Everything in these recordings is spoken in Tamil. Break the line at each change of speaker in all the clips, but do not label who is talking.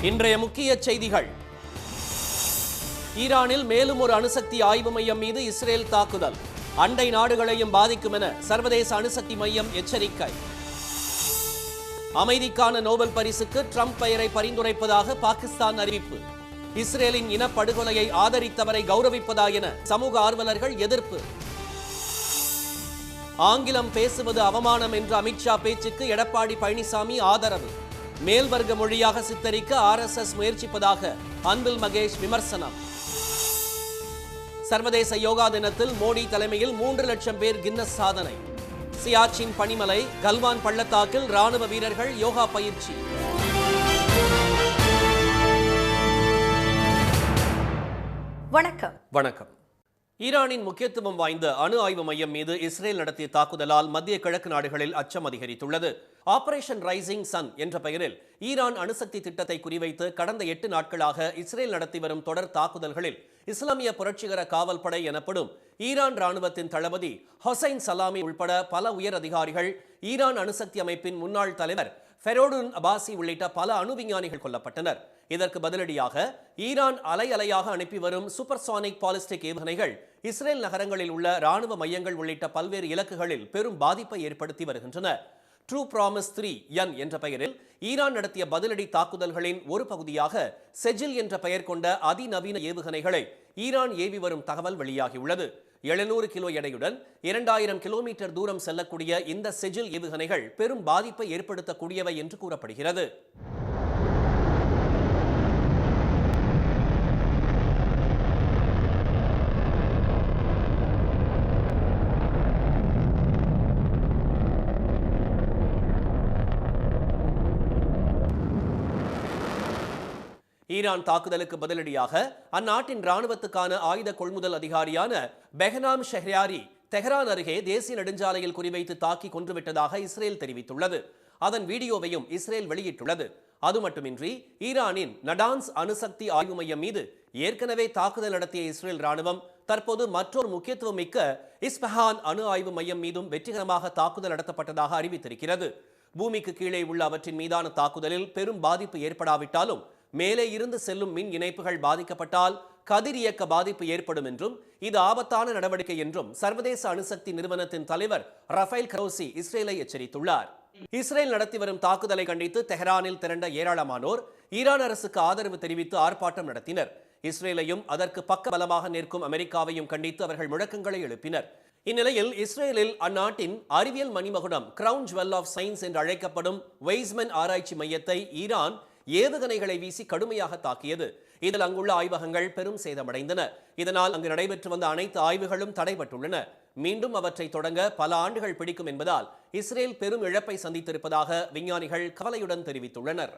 இன்றைய முக்கிய செய்திகள். ஈரானில் மேலும் ஒரு அணுசக்தி ஆய்வு மையம் மீது இஸ்ரேல் தாக்குதல், அண்டை நாடுகளையும் பாதிக்கும் என சர்வதேச அணுசக்தி மையம் எச்சரிக்கை. அமைதிக்கான நோபல் பரிசுக்கு ட்ரம்ப் பெயரை பரிந்துரைப்பதாக பாகிஸ்தான் அறிவிப்பு. இஸ்ரேலின் இனப்படுகொலையை ஆதரித்தவரை கௌரவிப்பதா என சமூக ஆர்வலர்கள் எதிர்ப்பு. ஆங்கிலம் பேசுவது அவமானம் என்ற அமித்ஷா பேச்சுக்கு எடப்பாடி பழனிசாமி ஆதரவு. மேல்வர்க்க மொழியாக சித்தரிக்க RSS முயற்சிப்பதாக அன்பில் மகேஷ் விமர்சனம். சர்வதேச யோகா தினத்தில் மோடி தலைமையில் 3 லட்சம் பேர் கின்னஸ் சாதனை. சியாச்சின் பனிமலை கல்வான் பள்ளத்தாக்கில் ராணுவ வீரர்கள் யோகா பயிற்சி. வணக்கம். ஈரானின் முக்கியத்துவம் வாய்ந்த அணு ஆய்வு மையம் மீது இஸ்ரேல் நடத்திய தாக்குதலால் மத்திய கிழக்கு நாடுகளில் அச்சம் அதிகரித்துள்ளது. ஆபரேஷன் ரைசிங் சன் என்ற பெயரில் ஈரான் அணுசக்தி திட்டத்தை குறிவைத்து கடந்த 8 நாட்களாக இஸ்ரேல் நடத்தி வரும் தொடர் தாக்குதல்களில் இஸ்லாமிய புரட்சிகர காவல் படை எனப்படும் ஈரான் ராணுவத்தின் தளபதி ஹொசைன் சலாமி உள்பட பல உயர் அதிகாரிகள், ஈரான் அணுசக்தி அமைப்பின் முன்னாள் தலைவர் ஃபெரோடுன் அபாசி உள்ளிட்ட பல அணு விஞ்ஞானிகள் கொல்லப்பட்டனர். இதற்கு பதிலடியாக ஈரான் அலை அலையாக அனுப்பி வரும் சூப்பர்சானிக் பாலிஸ்டிக் ஏவுகணைகள் இஸ்ரேல் நகரங்களில் உள்ள ராணுவ மையங்கள் உள்ளிட்ட பல்வேறு இலக்குகளில் பெரும் பாதிப்பை ஏற்படுத்தி வருகின்றன. ட்ரூ ப்ராமிஸ் 3N என்ற பெயரில் ஈரான் நடத்திய பதிலடி தாக்குதல்களின் ஒரு பகுதியாக செஜில் என்ற பெயர் கொண்ட அதிநவீன ஏவுகணைகளை ஈரான் ஏவி வரும் தகவல் வெளியாகியுள்ளது. 700 கிலோ எடையுடன் 2000 கிலோமீட்டர் தூரம் செல்லக்கூடிய இந்த செஜில் ஏவுகணைகள் பெரும் பாதிப்பை ஏற்படுத்தக்கூடியவை என்று கூறப்படுகிறது. ஈரான் தாக்குதலுக்கு பதிலடியாக அந்நாட்டின் ராணுவத்துக்கான ஆயுத கொள்முதல் அதிகாரியான பெஹ்னாம் ஷெஹ்ரியாரி தெஹ்ரான் அருகே தேசிய நெடுஞ்சாலையில் குறிவைத்து தாக்கி கொன்றுவிட்டதாக இஸ்ரேல் தெரிவித்துள்ளது. அதன் வீடியோவையும் இஸ்ரேல் வெளியிட்டுள்ளது. அது மட்டுமின்றி ஈரானின் நடான்ஸ் அணுசக்தி ஆய்வு மையம் மீது ஏற்கனவே தாக்குதல் நடத்திய இஸ்ரேல் ராணுவம் தற்போது மற்றொரு முக்கியத்துவம் மிக்க இஸ்பஹான் அணு ஆய்வு மையம் மீதும் வெற்றிகரமாக தாக்குதல் நடத்தப்பட்டதாக அறிவித்திருக்கிறது. பூமிக்கு கீழே உள்ள அவற்றின் மீதான தாக்குதலில் பெரும் பாதிப்பு ஏற்படாவிட்டாலும் மேலே இருந்து செல்லும் மின் இணைப்புகள் பாதிக்கப்பட்டால் கதிரியக்க பாதிப்பு ஏற்படும் என்றும் இது ஆபத்தான நடவடிக்கை என்றும் சர்வதேச அணுசக்தி நிறுவனத்தின் தலைவர் ரஃபேல் கரோசி இஸ்ரேலை எச்சரித்துள்ளார். இஸ்ரேல் நடத்தி வரும் தாக்குதலை கண்டித்து தெஹ்ரானில் திரண்ட ஏராளமானோர் ஈரான் அரசுக்கு ஆதரவு தெரிவித்து ஆர்ப்பாட்டம் நடத்தினர். இஸ்ரேலையும் அதற்கு பக்க பலமாக நிற்கும் அமெரிக்காவையும் கண்டித்து அவர்கள் முழக்கங்களை எழுப்பினர். இந்நிலையில் இஸ்ரேலில் அந்நாட்டின் அறிவியல் மணிமகுடம் கிரவுன் ஜுவல் ஆஃப் சயின்ஸ் என்று அழைக்கப்படும் வெய்ஸ்மன் ஆராய்ச்சி மையத்தை ஈரான் ஏவுகணைகளை வீசி கடுமையாக தாக்கியது. இதில் அங்குள்ள ஆய்வகங்கள் பெரும் சேதமடைந்தன. இதனால் அங்கு நடைபெற்று வந்த அனைத்து ஆய்வுகளும் தடைபட்டுள்ளன. மீண்டும் அவற்றை தொடங்க பல ஆண்டுகள் பிடிக்கும் என்பதால் இஸ்ரேல் பெரும் இழப்பை சந்தித்திருப்பதாக விஞ்ஞானிகள் கவலையுடன் தெரிவித்துள்ளனர்.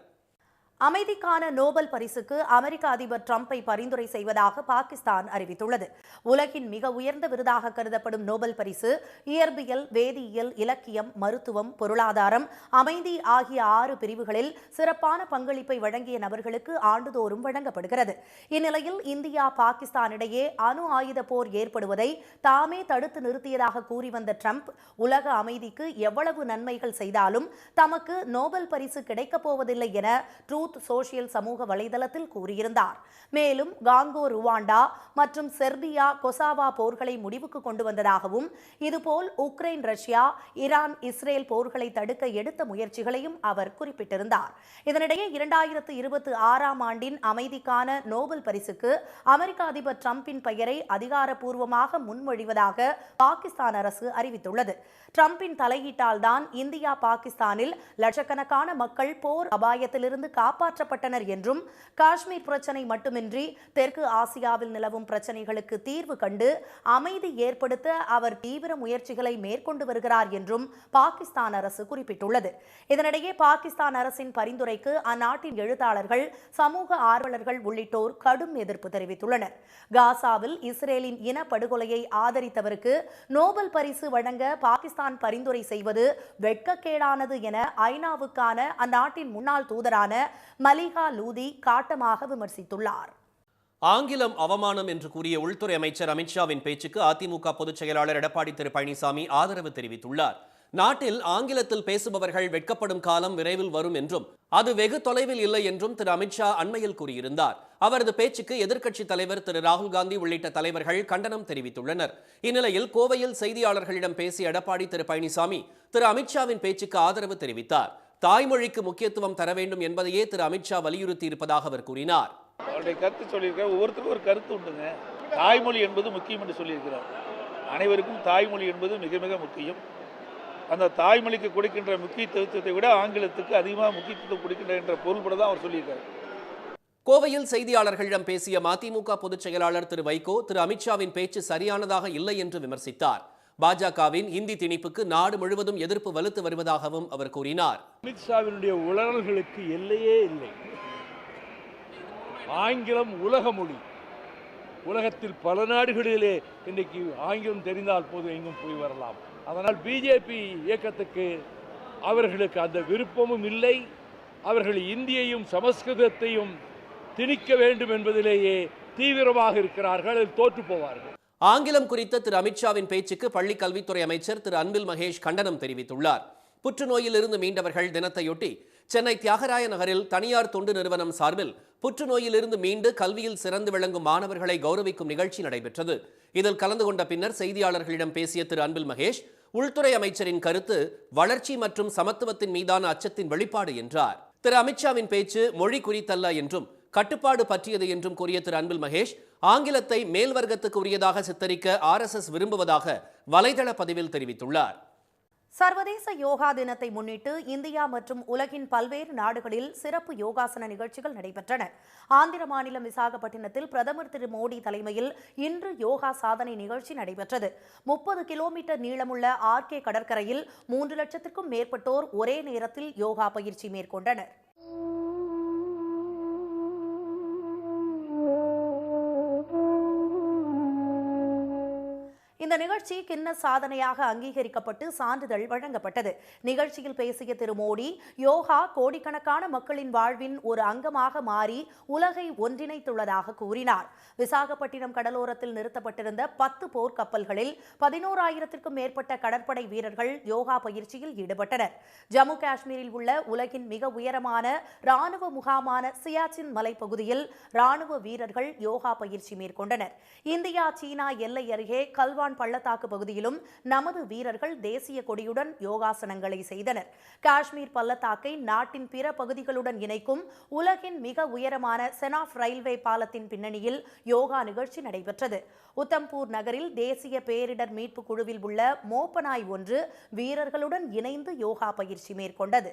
அமைதிக்கான நோபல் பரிசுக்கு அமெரிக்க அதிபர் ட்ரம்பை பரிந்துரை செய்வதாக பாகிஸ்தான் அறிவித்துள்ளது. உலகின் மிக உயர்ந்த விருதாக கருதப்படும் நோபல் பரிசு இயற்பியல், வேதியியல், இலக்கியம், மருத்துவம், பொருளாதாரம், அமைதி ஆகிய 6 பிரிவுகளில் சிறப்பான பங்களிப்பை வழங்கிய நபர்களுக்கு ஆண்டுதோறும் வழங்கப்படுகிறது. இந்நிலையில் இந்தியா பாகிஸ்தான் இடையே அணு ஆயுத போர் ஏற்படுவதை தாமே தடுத்து நிறுத்தியதாக கூறி வந்த ட்ரம்ப் உலக அமைதிக்கு எவ்வளவு நன்மைகள் செய்தாலும் தமக்கு நோபல் பரிசு கிடைக்கப் போவதில்லை என ட்ரூத் சோஷியல் சமூக வலைதளத்தில் கூறியிருந்தார். மேலும் காங்கோ, ருவாண்டா மற்றும் செர்பியா, கொசாவா போர்களை முடிவுக்கு கொண்டு வந்ததாகவும் இதுபோல் உக்ரைன், ரஷ்யா, ஈரான், இஸ்ரேல் போர்களை தடுக்க எடுத்த முயற்சிகளையும் அவர் குறிப்பிட்டிருந்தார். இதனிடையே 2026ஆம் ஆண்டின் அமைதிக்கான நோபல் பரிசுக்கு அமெரிக்க அதிபர் ட்ரம்பின் பெயரை அதிகாரப்பூர்வமாக முன்மொழிவதாக பாகிஸ்தான் அரசு அறிவித்துள்ளது. ட்ரம்பின் தலையீட்டால் தான் இந்தியா, பாகிஸ்தானில் லட்சக்கணக்கான மக்கள் போர் அபாயத்திலிருந்து காப்பாற்றப்பட்டனர் என்றும் காஷ்மீர் பிரச்சனை மட்டுமின்றி தெற்கு ஆசியாவில் நிலவும் பிரச்சனைகளுக்கு தீர்வு கண்டு அமைதி ஏற்படுத்த அவர் தீவிர முயற்சிகளை மேற்கொண்டு வருகிறார் என்றும் பாகிஸ்தான் அரசு குறிப்பிட்டுள்ளது. இதனிடையே பாகிஸ்தான் அரசின் பரிந்துரைக்கு அந்நாட்டின் எழுத்தாளர்கள், சமூக ஆர்வலர்கள் உள்ளிட்டோர் கடும் எதிர்ப்பு தெரிவித்துள்ளனர். காசாவில் இஸ்ரேலின் இனப்படுகொலையை ஆதரித்தவருக்கு நோபல் பரிசு வழங்க பாகிஸ்தான் பரிந்துரை செய்வது வெட்கக்கேடானது என ஐநாவுக்கான அந்நாட்டின் முன்னாள் தூதரான மலிகா லூதி காட்டமாக விமர்சித்துள்ளார்.
ஆங்கிலம் அவமானம் என்று கூறிய உள்துறை அமைச்சர் அமித்ஷாவின் பேச்சுக்கு அதிமுக பொதுச் செயலாளர் எடப்பாடி பழனிசாமி ஆதரவு தெரிவித்துள்ளார். நாட்டில் ஆங்கிலத்தில் பேசுபவர்கள் வெட்கப்படும் காலம் விரைவில் வரும் என்றும் அது வெகு தொலைவில் இல்லை என்றும் திரு அமித்ஷா அண்மையில் கூறியிருந்தார். அவரது பேச்சுக்கு எதிர்க்கட்சித் தலைவர் திரு ராகுல் காந்தி உள்ளிட்ட தலைவர்கள் கண்டனம் தெரிவித்துள்ளனர். இந்நிலையில் கோவையில் செய்தியாளர்களிடம் பேசிய எடப்பாடி திரு பழனிசாமி திரு அமித்ஷாவின் பேச்சுக்கு ஆதரவு தெரிவித்தார். தாய்மொழிக்கு முக்கியத்துவம் தர வேண்டும் என்பதையே திரு அமித்ஷா வலியுறுத்தி இருப்பதாக அவர் கூறினார்.
அவருடைய கருத்து சொல்லியிருக்கார். ஒவ்வொருத்தருக்கும் ஒரு கருத்து உண்டுங்க. தாய்மொழி என்பது முக்கியம் என்று சொல்லியிருக்கிறார். அனைவருக்கும் தாய்மொழி என்பது மிக மிக முக்கியம். அந்த தாய்மொழிக்கு கொடுக்கின்ற முக்கியத்துவத்தை விட ஆங்கிலத்துக்கு அதிகமாக முக்கியத்துவம் கொடுக்கின்ற என்ற பொருள்பட தான் அவர் சொல்லியிருக்கார்.
கோவையில் செய்தியாளர்களிடம் பேசிய மதிமுக பொதுச் செயலாளர் திரு வைகோ திரு அமித்ஷாவின் பேச்சு சரியானதாக இல்லை என்று விமர்சித்தார். பாஜகவின் இந்தி திணிப்புக்கு நாடு முழுவதும் எதிர்ப்பு வலுத்து வருவதாகவும் அவர் கூறினார்.
அமித்ஷாவினுடைய உளறல்களுக்கு எல்லையே இல்லை. ஆங்கிலம் உலக மொழி. உலகத்தில் பல நாடுகளிலே இன்றைக்கு ஆங்கிலம் தெரிந்தால் போது எங்கும் போய் வரலாம். அதனால் பிஜேபி இயக்கத்துக்கு அவர்களுக்கு அந்த விருப்பமும் இல்லை. அவர்கள் இந்தியையும் சமஸ்கிருதத்தையும் திணிக்க வேண்டும் என்பதிலேயே தீவிரமாக இருக்கிறார்கள். தோற்று போவார்கள்.
ஆங்கிலம் குறித்த திரு அமித்ஷாவின் பேச்சுக்கு பள்ளிக் கல்வித்துறை அமைச்சர் திரு அன்பில் மகேஷ் கண்டனம் தெரிவித்துள்ளார். புற்றுநோயிலிருந்து மீண்டவர்கள் தினத்தையொட்டி சென்னை தியாகராய நகரில் தனியார் தொண்டு நிறுவனம் சார்பில் புற்றுநோயிலிருந்து மீண்டு கல்வியில் சிறந்து விளங்கும் மாணவர்களை கௌரவிக்கும் நிகழ்ச்சி நடைபெற்றது. இதில் கலந்து கொண்ட பின்னர் செய்தியாளர்களிடம் பேசிய திரு அன்பில் மகேஷ் உள்துறை அமைச்சரின் கருத்து வளர்ச்சி மற்றும் சமத்துவத்தின் மீதான அச்சத்தின் வெளிப்பாடு என்றார். திரு அமித்ஷாவின் பேச்சு மொழி குறித்தல்ல என்றும் கட்டுப்பாடு பற்றியது என்றும் கூறிய திரு அன்பில் மகேஷ் ஆங்கிலத்தை மேல்வர்க்கத்துக்கு உரியதாக சித்தரிக்க RSS விரும்புவதாக வலைதள பதிவில் தெரிவித்துள்ளார்.
சர்வதேச யோகா தினத்தை முன்னிட்டு இந்தியா மற்றும் உலகின் பல்வேறு நாடுகளில் சிறப்பு யோகாசன நிகழ்ச்சிகள் நடைபெற்றன. ஆந்திர மாநிலம் விசாகப்பட்டினத்தில் பிரதமர் திரு மோடி தலைமையில் இன்று யோகா சாதனை நிகழ்ச்சி நடைபெற்றது. 30 கிலோமீட்டர் நீளமுள்ள RK கடற்கரையில் 3 லட்சத்திற்கும் மேற்பட்டோர் ஒரே நேரத்தில் யோகா பயிற்சி மேற்கொண்டனர். இந்த நிகழ்ச்சி கின்னஸ் சாதனையாக அங்கீகரிக்கப்பட்டு சான்றிதழ் வழங்கப்பட்டது. நிகழ்ச்சியில் பேசிய திரு மோடி யோகா கோடிக்கணக்கான மக்களின் வாழ்வின் ஒரு அங்கமாக மாறி உலகை ஒன்றிணைத்துள்ளதாக கூறினார். விசாகப்பட்டினம் கடலோரத்தில் நிறுத்தப்பட்டிருந்த 10 போர் கப்பல்களில் 11,000க்கும் மேற்பட்ட கடற்படை வீரர்கள் யோகா பயிற்சியில் ஈடுபட்டனர். ஜம்மு காஷ்மீரில் உள்ள உலகின் மிக உயரமான ராணுவ முகாமான சியாச்சின் மலைப்பகுதியில் ராணுவ வீரர்கள் யோகா பயிற்சி மேற்கொண்டனர். இந்தியா சீனா எல்லை அருகே கல்வான் பள்ளத்தாக்கு பகுதியிலும் நமது வீரர்கள் தேசிய கொடியுடன் யோகாசனங்களை செய்தனர். காஷ்மீர் பள்ளத்தாக்கை நாட்டின் பிற பகுதிகளுடன் இணைக்கும் உலகின் மிக உயரமான செனாப் ரயில்வே பாலத்தின் பின்னணியில் யோகா நிகழ்ச்சி நடைபெற்றது. உத்தம்பூர் நகரில் தேசிய பேரிடர் மீட்பு குழுவில் உள்ள மோப்பனாய் ஒன்று வீரர்களுடன் இணைந்து யோகா பயிற்சி மேற்கொண்டது.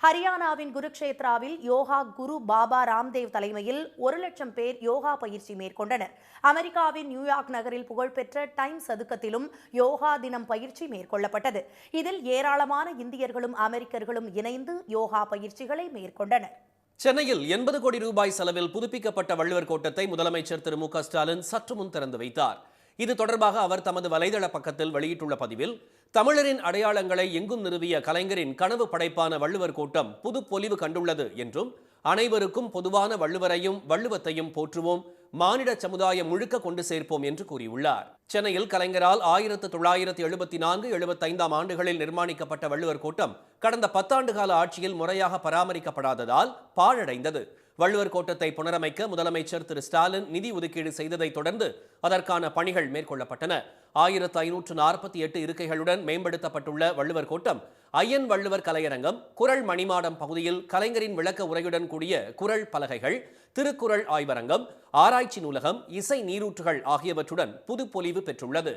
ஹரியானாவின் குருக்ஷேத்ராவில் யோகா குரு பாபா ராம்தேவ் தலைமையில் 1 லட்சம் பேர் யோகா பயிற்சி மேற்கொண்டனர். அமெரிக்காவின் நியூயார்க் நகரில் புகழ்பெற்ற டைம் சதுக்கத்திலும் யோகா தினம் பயிற்சி மேற்கொள்ளப்பட்டது. இதில் ஏராளமான இந்தியர்களும் அமெரிக்கர்களும் இணைந்து யோகா பயிற்சிகளை மேற்கொண்டனர்.
சென்னையில் 80 கோடி ரூபாய் செலவில் புதுப்பிக்கப்பட்ட வள்ளுவர் கோட்டத்தை முதலமைச்சர் திரு மு.க. ஸ்டாலின் சற்று முன் திறந்து வைத்தார். இது தொடர்பாக அவர் தமது வலைதள பக்கத்தில் வெளியிட்டுள்ள பதிவில் தமிழரின் அடையாளங்களை எங்கும் நிறுவிய கலைஞரின் கனவு படைப்பான வள்ளுவர் கோட்டம் புது பொலிவு கண்டுள்ளது என்றும் அனைவருக்கும் பொதுவான வள்ளுவரையும் வள்ளுவத்தையும் போற்றுவோம், மானிட சமுதாயம் முழுக்க கொண்டு சேர்ப்போம் என்று கூறியுள்ளார். சென்னையில் கலைஞரால் 1974-75 ஆண்டுகளில் நிர்மாணிக்கப்பட்ட வள்ளுவர் கோட்டம் கடந்த 10 ஆண்டு கால ஆட்சியில் முறையாக பராமரிக்கப்படாததால் பாழடைந்தது. வள்ளுவர் கோட்டத்தை புனரமைக்க முதலமைச்சர் திரு ஸ்டாலின் நிதி ஒதுக்கீடு செய்ததை தொடர்ந்து அதற்கான பணிகள் மேற்கொள்ளப்பட்டன. 1548 இருக்கைகளுடன் மேம்படுத்தப்பட்டுள்ள வள்ளுவர் கோட்டம் ஐயன் வள்ளுவர் கலையரங்கம், குறள் மணிமாடம் பகுதியில் கலைஞரின் விளக்க உரையுடன் கூடிய குறள் பலகைகள், திருக்குறள் ஆய்வரங்கம், ஆராய்ச்சி நூலகம், இசை நீரூற்றுகள் ஆகியவற்றுடன் புதுப்பொலிவு பெற்றுள்ளது.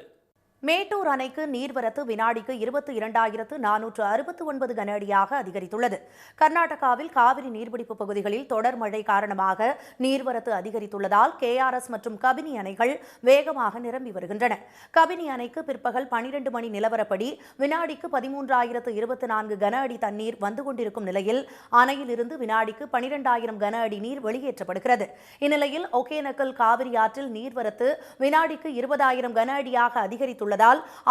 மேட்டூர் அணைக்கு நீர்வரத்து வினாடிக்கு 22,469 கன அடியாக அதிகரித்துள்ளது. கர்நாடகாவில் காவிரி நீர்பிடிப்பு பகுதிகளில் தொடர் மழை காரணமாக நீர்வரத்து அதிகரித்துள்ளதால் KRS மற்றும் கபினி அணைகள் வேகமாக நிரம்பி வருகின்றன. கபினி அணைக்கு பிற்பகல் 12 மணி நிலவரப்படி வினாடிக்கு 13,024 கன அடி தண்ணீர் வந்து கொண்டிருக்கும் நிலையில் அணையிலிருந்து வினாடிக்கு 12,000 கன அடி நீர் வெளியேற்றப்படுகிறது. இந்நிலையில் ஒகேனக்கல் காவிரி ஆற்றில் நீர்வரத்து வினாடிக்கு 20,000 கன அடியாக அதிகரித்துள்ளது.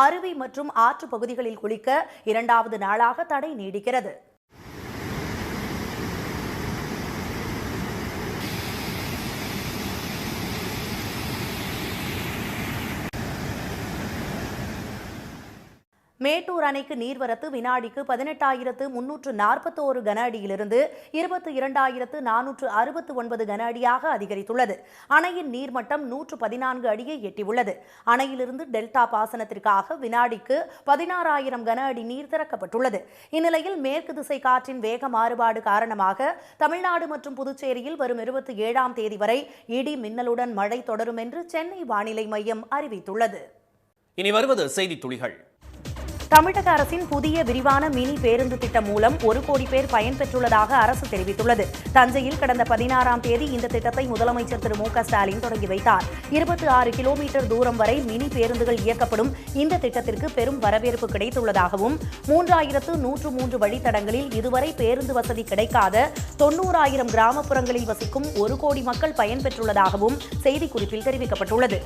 அருவி மற்றும் ஆற்று பகுதிகளில் குளிக்க 2வது நாளாக தடை நீடிக்கிறது. மேட்டூர் அணைக்கு நீர்வரத்து வினாடிக்கு 18,341 கன அடியிலிருந்து 22,469 கன அடியாக அதிகரித்துள்ளது. அணையின் நீர்மட்டம் 114 அடியை எட்டியுள்ளது. அணையிலிருந்து டெல்டா பாசனத்திற்காக வினாடிக்கு 16,000 கன அடி நீர் திறக்கப்பட்டுள்ளது. இந்நிலையில் மேற்கு திசை காற்றின் வேக மாறுபாடு காரணமாக தமிழ்நாடு மற்றும் புதுச்சேரியில் வரும் 27ஆம் தேதி வரை இடி மின்னலுடன் மழை தொடரும் என்று சென்னை வானிலை மையம் அறிவித்துள்ளது.
இனி வருவது செய்தி துளிகள்.
தமிழக அரசின் புதிய விரிவான மினி பேருந்து திட்டம் மூலம் 1 கோடி பேர் பயன்பெற்றுள்ளதாக அரசு தெரிவித்துள்ளது. தஞ்சையில் கடந்த 16ஆம் தேதி இந்த திட்டத்தை முதலமைச்சர் திரு மு க ஸ்டாலின் தொடங்கி வைத்தார். 26 கிலோமீட்டர் தூரம் வரை மினி பேருந்துகள் இயக்கப்படும் இந்த திட்டத்திற்கு பெரும் வரவேற்பு கிடைத்துள்ளதாகவும் 3103 வழித்தடங்களில் இதுவரை பேருந்து வசதி கிடைக்காத 90,000 கிராமப்புறங்களில் வசிக்கும் 1 கோடி மக்கள் பயன்பெற்றுள்ளதாகவும் செய்திக்குறிப்பில் தெரிவிக்கப்பட்டுள்ளது.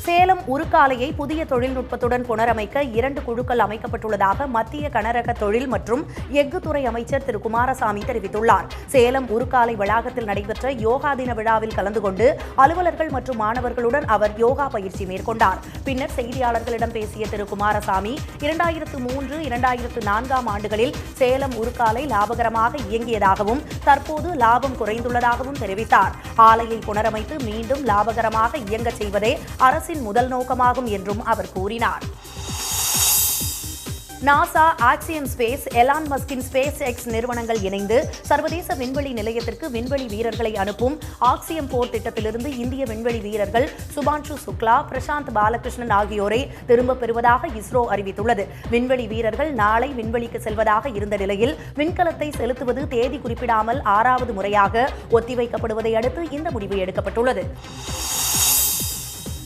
சேலம் உருக்காலையை புதிய தொழில்நுட்பத்துடன் புனரமைக்க 2 குழுக்கள் அமைக்கப்பட்டுள்ளதாக மத்திய கனரக தொழில் மற்றும் எஃகுத்துறை அமைச்சர் திரு குமாரசாமி தெரிவித்துள்ளார். சேலம் உருக்காலை வளாகத்தில் நடைபெற்ற யோகா தின விழாவில் கலந்து கொண்டு அலுவலர்கள் மற்றும் மாணவர்களுடன் அவர் யோகா பயிற்சி மேற்கொண்டார். பின்னர் செய்தியாளர்களிடம் பேசிய திரு குமாரசாமி 2003-2004 ஆண்டுகளில் சேலம் உருக்காலை லாபகரமாக இயங்கியதாகவும் தற்போது லாபம் குறைந்துள்ளதாகவும் தெரிவித்தார். ஆலையை புனரமைத்து மீண்டும் லாபகரமாக இயங்கச் செய்வதே அரசின் முதல் நோக்கமாகும் என்றும் அவர் கூறினார். நாசா, ஆக்சியம் ஸ்பேஸ், எலான் மஸ்கின் ஸ்பேஸ் எக்ஸ் நிறுவனங்கள் இணைந்து சர்வதேச விண்வெளி நிலையத்திற்கு விண்வெளி வீரர்களை அனுப்பும் ஆக்சியம் போர் திட்டத்திலிருந்து இந்திய விண்வெளி வீரர்கள் சுபான்ஷு சுக்லா, பிரசாந்த் பாலகிருஷ்ணன் ஆகியோரை திரும்பப் பெறுவதாக இஸ்ரோ அறிவித்துள்ளது. விண்வெளி வீரர்கள் நாளை விண்வெளிக்கு செல்வதாக இருந்த நிலையில் விண்கலத்தை செலுத்துவது தேதி குறிப்பிடாமல் 6வது முறையாக ஒத்திவைக்கப்படுவதை அடுத்து இந்த முடிவு எடுக்கப்பட்டுள்ளது.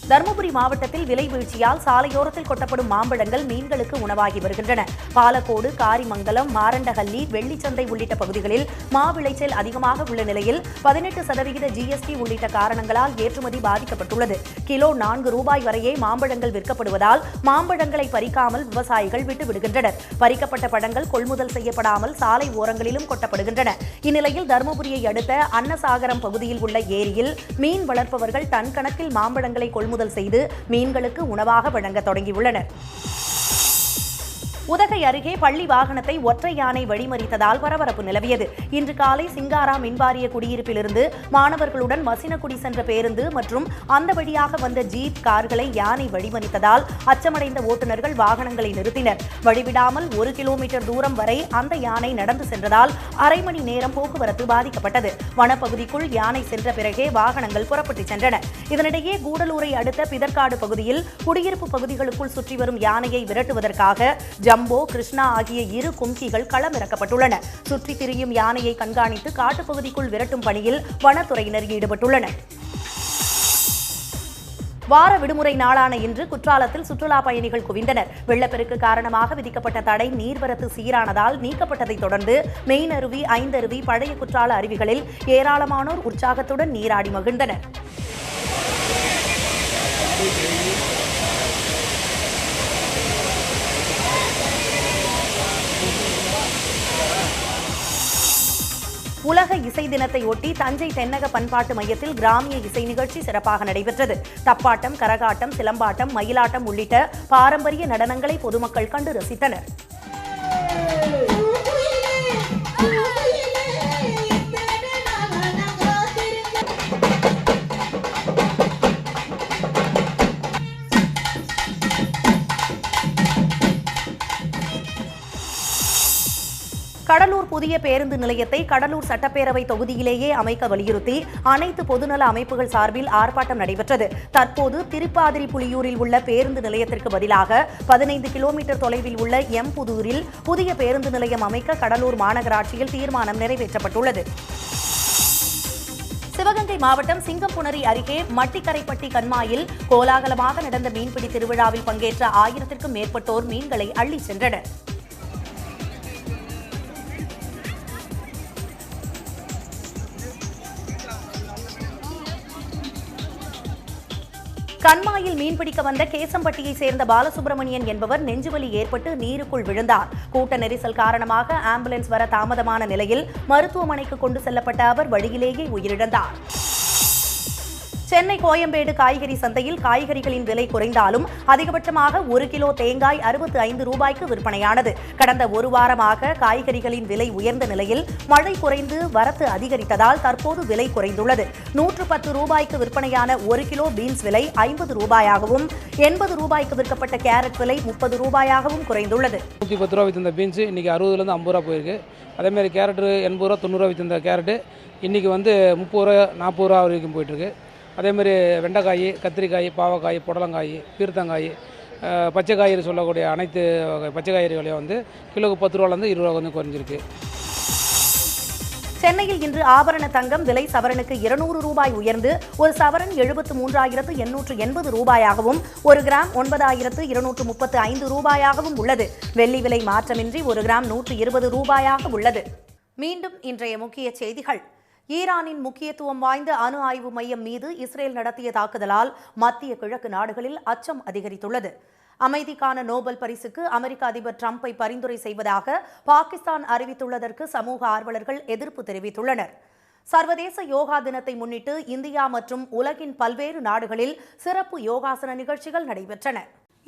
தருமபுரி மாவட்டத்தில் விலை வீழ்ச்சியால் சாலையோரத்தில் கொட்டப்படும் மாம்பழங்கள் மீன்களுக்கு உணவாகி வருகின்றன. பாலக்கோடு, காரிமங்கலம், மாரண்டஹள்ளி, வெள்ளிச்சந்தை உள்ளிட்ட பகுதிகளில் மா விளைச்சல் அதிகமாக உள்ள நிலையில் 18% ஜிஎஸ்டி உள்ளிட்ட காரணங்களால் ஏற்றுமதி பாதிக்கப்பட்டுள்ளது. கிலோ 4 ரூபாய் வரையே மாம்பழங்கள் விற்கப்படுவதால் மாம்பழங்களை பறிக்காமல் விவசாயிகள் விட்டுவிடுகின்றனர். பறிக்கப்பட்ட பழங்கள் கொள்முதல் செய்யப்படாமல் சாலை ஓரங்களிலும் கொட்டப்படுகின்றன. இந்நிலையில் தருமபுரியை அடுத்த அன்னசாகரம் பகுதியில் உள்ள ஏரியில் மீன் வளர்ப்பவர்கள் டன் கணக்கில் மாம்பழங்களை கொள்முதல் செய்து மீன்களுக்கு உணவாக வழங்க தொடங்கியுள்ளனர். உதகை அருகே பள்ளி வாகனத்தை ஒற்றை யானை வழிமறித்ததால் பரபரப்பு நிலவியது. இன்று காலை சிங்காரா மின்வாரிய குடியிருப்பிலிருந்து மாணவர்களுடன் மசினகுடி சென்ற பேருந்து மற்றும் அந்த வழியாக வந்த ஜீப் கார்களை யானை வழிமறித்ததால் அச்சமடைந்த ஓட்டுநர்கள் வாகனங்களை நிறுத்தினர். வழிவிடாமல் 1 கிலோமீட்டர் தூரம் வரை அந்த யானை நடந்து சென்றதால் அரை மணி நேரம் போக்குவரத்து பாதிக்கப்பட்டது. வனப்பகுதிக்குள் யானை சென்ற பிறகே வாகனங்கள் புறப்பட்டு சென்றன. இதனிடையே கூடலூரை அடுத்த பிதற்காடு பகுதியில் குடியிருப்பு பகுதிகளுக்குள் சுற்றி வரும் யானையை விரட்டுவதற்காக ஜம்போ, கிருஷ்ணா ஆகிய 2 கும்கிகள் களமிறக்கப்பட்டுள்ளன. சுற்றித் திரியும் யானையை கண்காணித்து காட்டுப்பகுதிக்குள் விரட்டும் பணியில் வனத்துறையினர் ஈடுபட்டுள்ளனர். வார விடுமுறை நாளான இன்று குற்றாலத்தில் சுற்றுலா பயணிகள் குவிந்தனர். வெள்ளப்பெருக்கு காரணமாக விதிக்கப்பட்ட தடை நீர்வரத்து சீரானதால் நீக்கப்பட்டதை தொடர்ந்து மெயினருவி, ஐந்தருவி, பழைய குற்றால அருவிகளில் ஏராளமானோர் உற்சாகத்துடன் நீராடி மகிழ்ந்தனர். உலக இசை தினத்தை ஒட்டி தஞ்சை தென்னக பண்பாட்டு மையத்தில் கிராமிய இசை நிகழ்ச்சி சிறப்பாக நடைபெற்றது. தப்பாட்டம், கரகாட்டம், சிலம்பாட்டம், மயிலாட்டம் உள்ளிட்ட பாரம்பரிய நடனங்களை பொதுமக்கள் கண்டு ரசித்தனர். கடலூர் புதிய பேருந்து நிலையத்தை கடலூர் சட்டப்பேரவை தொகுதியிலேயே அமைக்க வலியுறுத்தி அனைத்து பொதுநல அமைப்புகள் சார்பில் ஆர்ப்பாட்டம் நடைபெற்றது. தற்போது திருப்பாதிரி புலியூரில் உள்ள பேருந்து நிலையத்திற்கு பதிலாக 15 கிலோமீட்டர் தொலைவில் உள்ள புதூரில் புதிய பேருந்து நிலையம் அமைக்க கடலூர் மாநகராட்சியில் தீர்மானம் நிறைவேற்றப்பட்டுள்ளது. சிவகங்கை மாவட்டம் சிங்கம்புணரி அருகே மட்டிக்கரைப்பட்டி கண்மாயில் கோலாகலமாக நடந்த மீன்பிடி திருவிழாவில் பங்கேற்ற 1000க்கும் மேற்பட்டோர் மீன்களை அள்ளிச் சென்றனர். கண்மாயில் மீன்பிடிக்க வந்த கேசம்பட்டியை சேர்ந்த பாலசுப்ரமணியன் என்பவர் நெஞ்சுவலி ஏற்பட்டு நீருக்குள் விழுந்தார். கூட்ட நெரிசல் காரணமாக ஆம்புலன்ஸ் வர தாமதமான நிலையில் மருத்துவமனைக்கு கொண்டு செல்லப்பட்ட அவர் வழியிலேயே உயிரிழந்தார். சென்னை கோயம்பேடு காய்கறி சந்தையில் காய்கறிகளின் விலை குறைந்தாலும் அதிகபட்சமாக 1 கிலோ தேங்காய் 65 ரூபாய்க்கு விற்பனையானது. கடந்த ஒரு வாரமாக காய்கறிகளின் விலை உயர்ந்த நிலையில் மழை குறைந்து வரத்து அதிகரித்ததால் தற்போது விலை குறைந்துள்ளது. 110 ரூபாய்க்கு விற்பனையான 1 கிலோ பீன்ஸ் விலை 50 ரூபாயாகவும் 80 ரூபாய்க்கு விற்கப்பட்ட கேரட் விலை 30 ரூபாயாகவும் குறைந்துள்ளது.
110 ரூபா வித்திருந்த பீன்ஸ் இன்றைக்கி 60லேருந்து 50 ரூபா போயிருக்கு. அதேமாதிரி கேரட்டு 80 ரூபா 90 ரூபா வித்திருந்த கேரட்டு இன்றைக்கி 30 ரூபா 40 ரூபா வரைக்கும் போயிட்டுருக்கு. அதேமாதிரி வெண்டைக்காய், கத்திரிக்காய், பாவக்காய், புடலங்காய், பீர்த்தங்காய், பச்சைக்காய்னு சொல்லக்கூடிய அனைத்து பச்சை காய்கறி விலையும் கிலோவுக்கு 10 ரூபாலேருந்து 20 ரூபா குறைஞ்சிருக்கு.
சென்னையில் இன்று ஆபரண தங்கம் விலை சவரனுக்கு 200 ரூபாய் உயர்ந்து ஒரு சவரன் 73,880 ரூபாயாகவும் ஒரு கிராம் 9,235 ரூபாயாகவும் உள்ளது. வெள்ளி விலை மாற்றமின்றி ஒரு கிராம் 120 ரூபாயாக உள்ளது. மீண்டும் இன்றைய முக்கிய செய்திகள். ஈரானின் முக்கியத்துவம் வாய்ந்த அணு ஆய்வு மையம் மீது இஸ்ரேல் நடத்திய தாக்குதலால் மத்திய கிழக்கு நாடுகளில் அச்சம் அதிகரித்துள்ளது. அமைதிக்கான நோபல் பரிசுக்கு அமெரிக்க அதிபர் டிரம்பை பரிந்துரை செய்வதாக பாகிஸ்தான் அறிவித்துள்ளதற்கு சமூக ஆர்வலர்கள் எதிர்ப்பு தெரிவித்துள்ளனர். சர்வதேச யோகா தினத்தை முன்னிட்டு இந்தியா மற்றும் உலகின் பல்வேறு நாடுகளில் சிறப்பு யோகாசன நிகழ்ச்சிகள் நடைபெற்றன.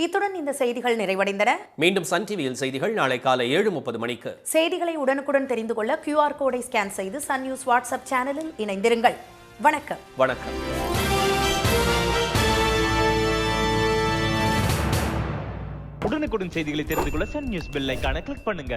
இத்துடன் இந்த செய்திகள் நிறைவடைந்தன.
மீண்டும் சன் டிவியில் செய்திகள் நாளை காலை 7:30 மணிக்கு.
செய்திகளை உடனுக்குடன் தெரிந்து கொள்ள QR கோடை ஸ்கேன் செய்து சன் நியூஸ் வாட்ஸ்அப் சேனலில் இணைந்திருங்கள். வணக்கம்.
வணக்கம்.
உடனுக்குடன் செய்திகளை தெரிந்து கொள்ள சன் நியூஸ் பெல் ஐகானை கிளிக் பண்ணுங்க.